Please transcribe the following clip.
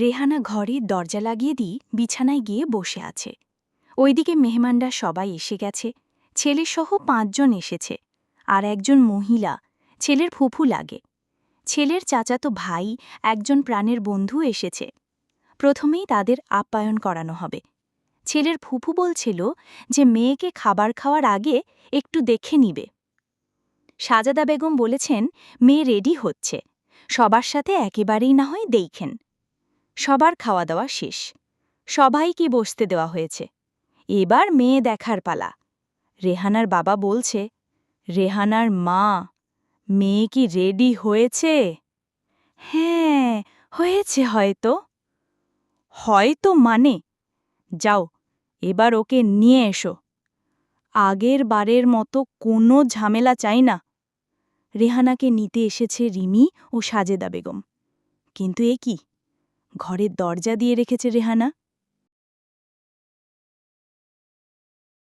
রেহানা ঘরের দরজা লাগিয়ে দিয়ে বিছানায় গিয়ে বসে আছে। ওইদিকে মেহমানরা সবাই এসে গেছে। ছেলেসহ ৫ জন এসেছে। আর একজন মহিলা, ছেলের ফুফু লাগে। ছেলের চাচাতো ভাই, একজন প্রাণের বন্ধু এসেছে। প্রথমেই তাদের আপ্যায়ন করানো হবে। ছেলের ফুফু বলছিল যে মেয়েকে খাবার খাওয়ার আগে একটু দেখে নিবে। সাজেদা বেগম বলেছেন মেয়ে রেডি হচ্ছে, সবার সাথে একেবারেই না হয় দেখেন। সবার খাওয়া দাওয়া শেষ, সবাইকে বসতে দেওয়া হয়েছে। এবার মেয়ে দেখার পালা। রেহানার বাবা বলছে, রেহানার মা, মেয়ে কি রেডি হয়েছে? হ্যাঁ, হয়েছে হয়তো। হয়তো মানে? যাও, এবার ওকে নিয়ে এসো। আগের বারের মতো কোনো ঝামেলা চাই না। রেহানাকে নিতে এসেছে রিমি ও সাজেদা বেগম। কিন্তু এ কি, ঘরের দরজা দিয়ে রেখেছে রেহানা।